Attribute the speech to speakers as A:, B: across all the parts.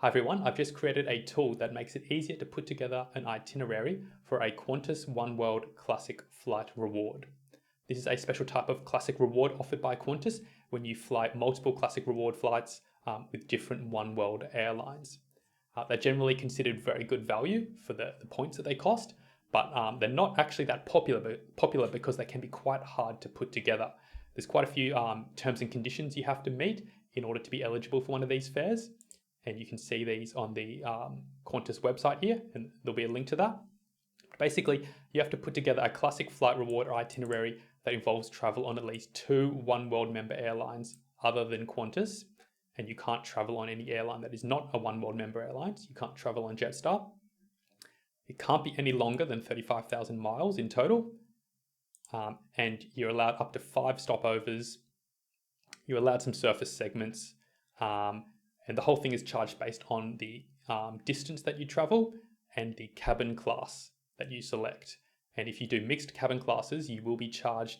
A: Hi everyone, I've just created a tool that makes it easier to put together an itinerary for a Qantas oneworld classic flight reward. This is a special type of classic reward offered by Qantas when you fly multiple classic reward flights with different oneworld airlines. They're generally considered very good value for the points that they cost, but they're not actually that popular because they can be quite hard to put together. There's quite a few terms and conditions you have to meet in order to be eligible for one of these fares. And you can see these on the Qantas website here, and there'll be a link to that. Basically, you have to put together a classic flight reward or itinerary that involves travel on at least 2 oneworld member airlines other than Qantas, and you can't travel on any airline that is not a oneworld member airline. So you can't travel on Jetstar. It can't be any longer than 35,000 miles in total, and you're allowed up to 5 stopovers. You're allowed some surface segments. And the whole thing is charged based on the distance that you travel and the cabin class that you select. And if you do mixed cabin classes, you will be charged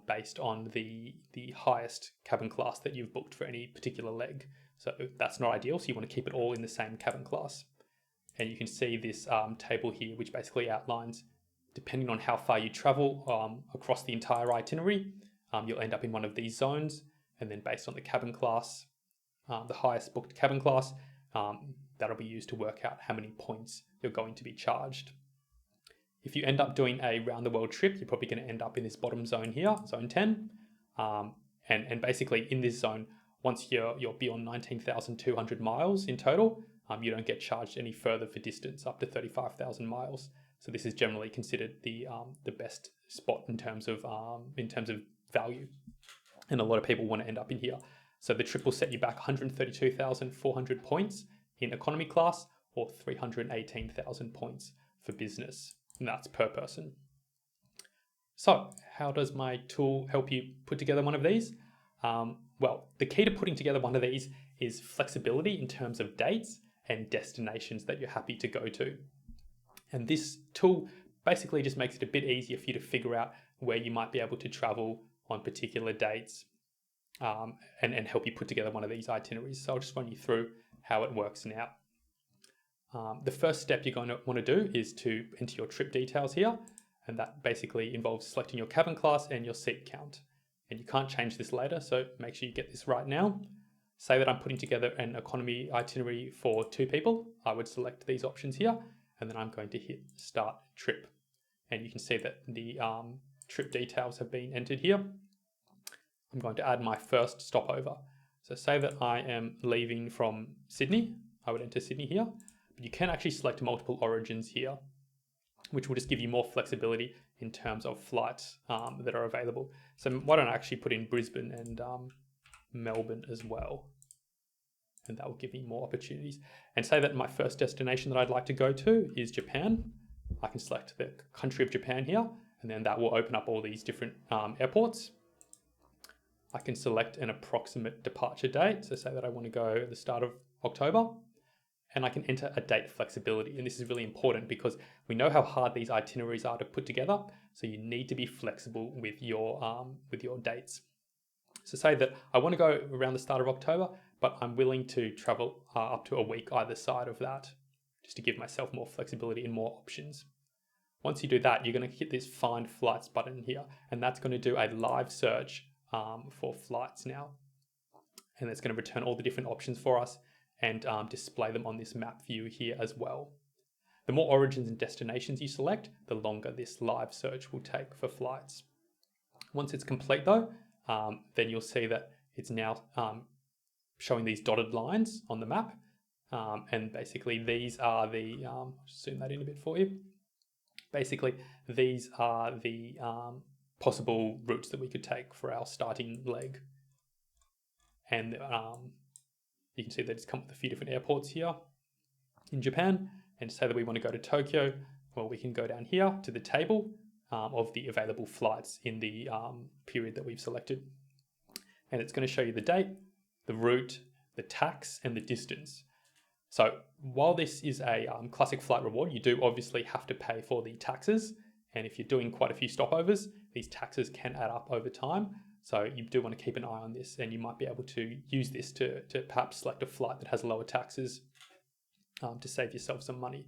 A: based on the highest cabin class that you've booked for any particular leg. So that's not ideal. So you want to keep it all in the same cabin class. And you can see this table here, which basically outlines, depending on how far you travel across the entire itinerary, you'll end up in one of these zones. And then based on the cabin class, the highest booked cabin class, that'll be used to work out how many points you're going to be charged. If you end up doing a round the world trip, you're probably going to end up in this bottom zone here, zone 10. And basically in this zone, once you're beyond 19,200 miles in total, you don't get charged any further for distance up to 35,000 miles. So this is generally considered the best spot in terms of value. And a lot of people want to end up in here. So the trip will set you back 132,400 points in economy class or 318,000 points for business. And that's per person. So how does my tool help you put together one of these? Well, the key to putting together one of these is flexibility in terms of dates and destinations that you're happy to go to. And this tool basically just makes it a bit easier for you to figure out where you might be able to travel on particular dates. And help you put together one of these itineraries. So I'll just run you through how it works now. The first step you're going to want to do is to enter your trip details here, and that basically involves selecting your cabin class and your seat count. And you can't change this later, so make sure you get this right now. Say that I'm putting together an economy itinerary for 2 people. I would select these options here, and then I'm going to hit Start Trip. And you can see that the trip details have been entered here. I'm going to add my first stopover. So say that I am leaving from Sydney. I would enter Sydney here, but you can actually select multiple origins here, which will just give you more flexibility in terms of flights that are available. So why don't I actually put in Brisbane and Melbourne as well? And that will give me more opportunities. And say that my first destination that I'd like to go to is Japan. I can select the country of Japan here, and then that will open up all these different airports. I can select an approximate departure date. So say that I want to go at the start of October, and I can enter a date flexibility. And this is really important because we know how hard these itineraries are to put together. So you need to be flexible with your dates. So say that I want to go around the start of October, but I'm willing to travel up to a week either side of that, just to give myself more flexibility and more options. Once you do that, you're going to hit this Find Flights button here, and that's going to do a live search for flights now, and it's going to return all the different options for us and display them on this map view here as well. The more origins and destinations you select, the longer this live search will take for flights. Once it's complete though, then you'll see that it's now showing these dotted lines on the map, and basically these are the I'll zoom that in a bit for you. Basically these are the possible routes that we could take for our starting leg. And you can see that it's come with a few different airports here in Japan. And say that we want to go to Tokyo, well, we can go down here to the table of the available flights in the period that we've selected. And it's going to show you the date, the route, the tax, and the distance. So while this is a classic flight reward, you do obviously have to pay for the taxes. And if you're doing quite a few stopovers, these taxes can add up over time. So you do want to keep an eye on this, and you might be able to use this to perhaps select a flight that has lower taxes. to save yourself some money.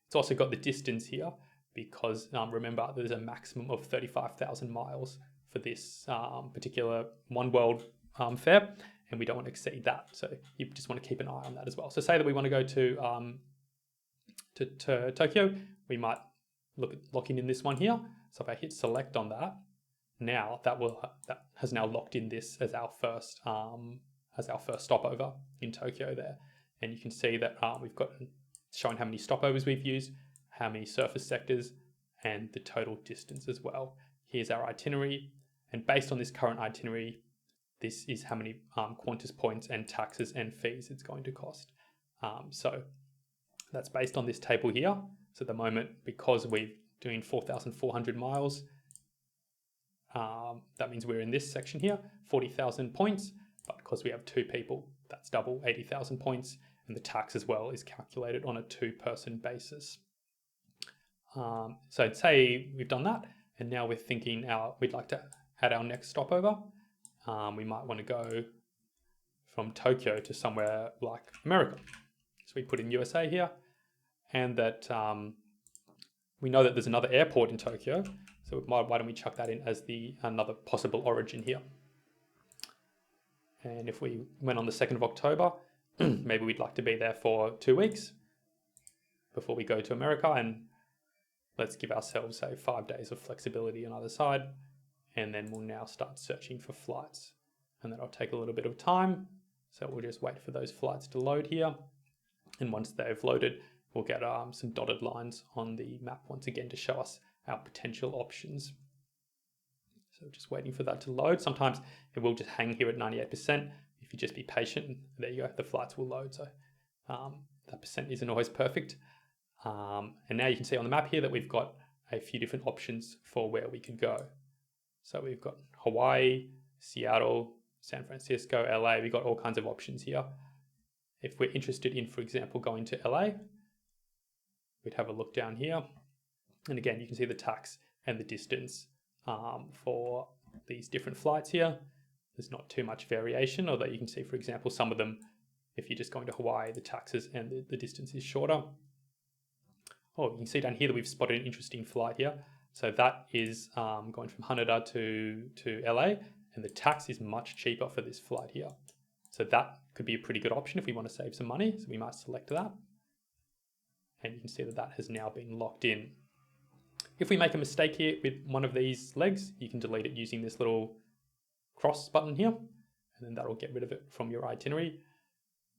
A: It's also got the distance here because remember there's a maximum of 35,000 miles for this particular oneworld fare, and we don't want to exceed that. So you just want to keep an eye on that as well. So say that we want to go to Tokyo, we might lock in this one here. So if I hit select on that, now that has now locked in this as our first stopover in Tokyo there, and you can see that we've got showing how many stopovers we've used, how many surface sectors, and the total distance as well. Here's our itinerary, and based on this current itinerary, this is how many Qantas points and taxes and fees it's going to cost. So that's based on this table here. So at the moment, because we're doing 4,400 miles, that means we're in this section here, 40,000 points, but because we have 2 people, that's double 80,000 points, and the tax as well is calculated on a 2-person basis. So I'd say we've done that, and now we're thinking we'd like to add our next stopover. We might want to go from Tokyo to somewhere like America. So we put in USA here, and that we know that there's another airport in Tokyo, so why don't we chuck that in as another possible origin here. And if we went on the 2nd of October, maybe we'd like to be there for 2 weeks before we go to America, and let's give ourselves, say, 5 days of flexibility on either side, and then we'll now start searching for flights. And that'll take a little bit of time, so we'll just wait for those flights to load here. And once they've loaded, we'll get some dotted lines on the map once again to show us our potential options. So just waiting for that to load. Sometimes it will just hang here at 98%. If you just be patient, there you go, the flights will load. So that percent isn't always perfect. And now you can see on the map here that we've got a few different options for where we could go. So we've got Hawaii, Seattle, San Francisco, LA. We've got all kinds of options here. If we're interested in, for example, going to LA, we'd have a look down here. And again, you can see the tax and the distance for these different flights here. There's not too much variation, although you can see, for example, some of them, if you're just going to Hawaii, the taxes and the distance is shorter. Oh, you can see down here that we've spotted an interesting flight here. So that is going from Haneda to LA, and the tax is much cheaper for this flight here. So that could be a pretty good option if we want to save some money. So we might select that. And you can see that that has now been locked in. If we make a mistake here with one of these legs, you can delete it using this little cross button here, and then that'll get rid of it from your itinerary.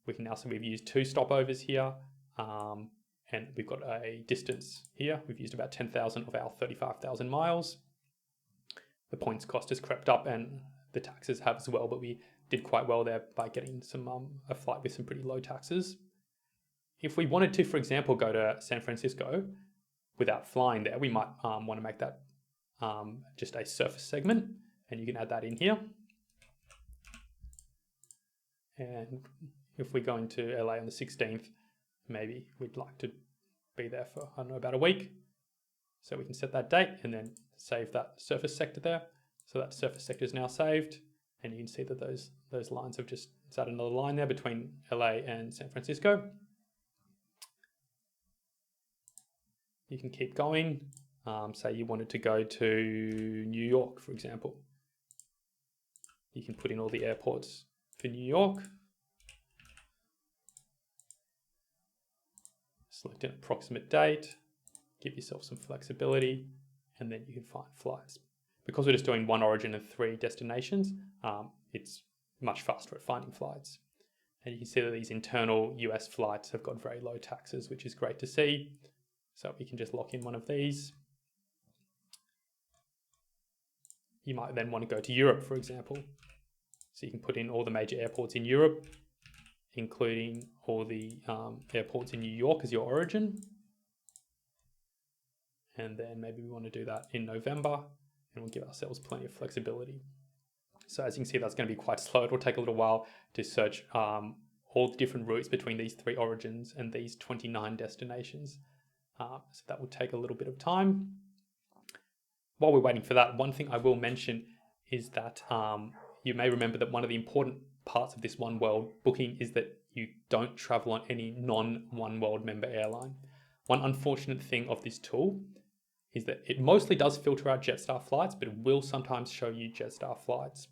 A: We can now see we've used 2 stopovers here, and we've got a distance here. We've used about 10,000 of our 35,000 miles. The points cost has crept up and the taxes have as well, but we did quite well there by getting a flight with some pretty low taxes. If we wanted to, for example, go to San Francisco without flying there, we might want to make that just a surface segment, and you can add that in here. And if we go into LA on the 16th, maybe we'd like to be there for, I don't know, about a week. So we can set that date and then save that surface sector there. So that surface sector is now saved, and you can see that those lines have just added another line there between LA and San Francisco. You can keep going. Say you wanted to go to New York, for example. You can put in all the airports for New York. Select an approximate date, give yourself some flexibility, and then you can find flights. Because we're just doing 1 origin and 3 destinations, it's much faster at finding flights. And you can see that these internal US flights have got very low taxes, which is great to see. So we can just lock in one of these. You might then want to go to Europe, for example. So you can put in all the major airports in Europe, including all the airports in New York as your origin. And then maybe we want to do that in November, and we'll give ourselves plenty of flexibility. So as you can see, that's going to be quite slow. It will take a little while to search all the different routes between these 3 origins and these 29 destinations. So that will take a little bit of time. While we're waiting for that, one thing I will mention is that you may remember that one of the important parts of this oneworld booking is that you don't travel on any non-oneworld member airline. One unfortunate thing of this tool is that it mostly does filter out Jetstar flights, but it will sometimes show you Jetstar flights.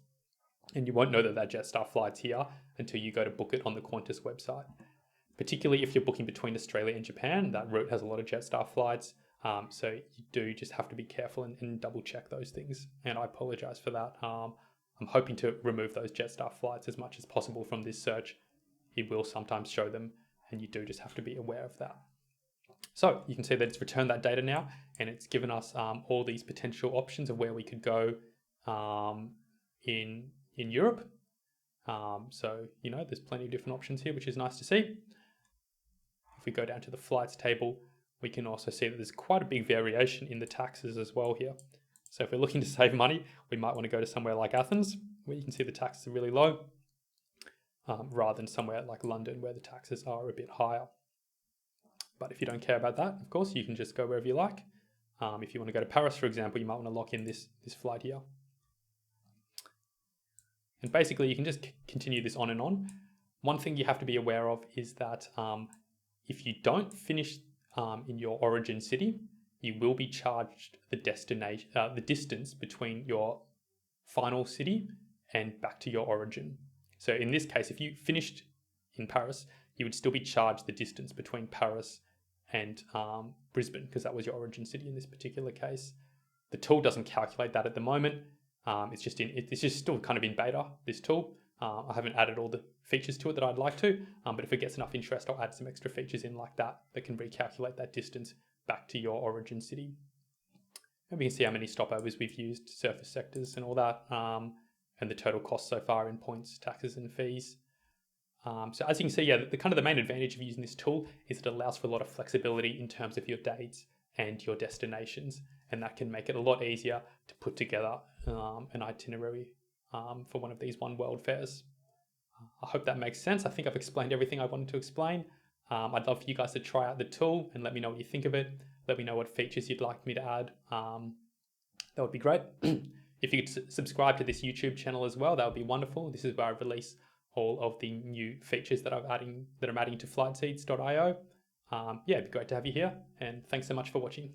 A: And you won't know that they're Jetstar flights here until you go to book it on the Qantas website. Particularly if you're booking between Australia and Japan, that route has a lot of Jetstar flights. So you do just have to be careful and double check those things. And I apologize for that. I'm hoping to remove those Jetstar flights as much as possible from this search. It will sometimes show them, and you do just have to be aware of that. So you can see that it's returned that data now, and it's given us all these potential options of where we could go in Europe. So, there's plenty of different options here, which is nice to see. If we go down to the flights table, we can also see that there's quite a big variation in the taxes as well here. So if we're looking to save money, we might want to go to somewhere like Athens, where you can see the taxes are really low, rather than somewhere like London, where the taxes are a bit higher. But if you don't care about that, of course, you can just go wherever you like. If you want to go to Paris, for example, you might want to lock in this flight here. And basically, you can just continue this on and on. One thing you have to be aware of is that if you don't finish in your origin city, you will be charged the distance between your final city and back to your origin. So in this case, if you finished in Paris, you would still be charged the distance between Paris and Brisbane, because that was your origin city in this particular case. The tool doesn't calculate that at the moment. It's just still kind of in beta, this tool. I haven't added all the features to it that I'd like to, but if it gets enough interest, I'll add some extra features in like that can recalculate that distance back to your origin city. And we can see how many stopovers we've used, surface sectors and all that, and the total cost so far in points, taxes and fees. So as you can see, the main advantage of using this tool is it allows for a lot of flexibility in terms of your dates and your destinations, and that can make it a lot easier to put together an itinerary for one of these oneworld fairs. I hope that makes sense. I think I've explained everything I wanted to explain. I'd love for you guys to try out the tool and let me know what you think of it. Let me know what features you'd like me to add. That would be great. If you could subscribe to this YouTube channel as well, that would be wonderful. This is where I release all of the new features that I'm adding to flightseeds.io. It'd be great to have you here, and thanks so much for watching.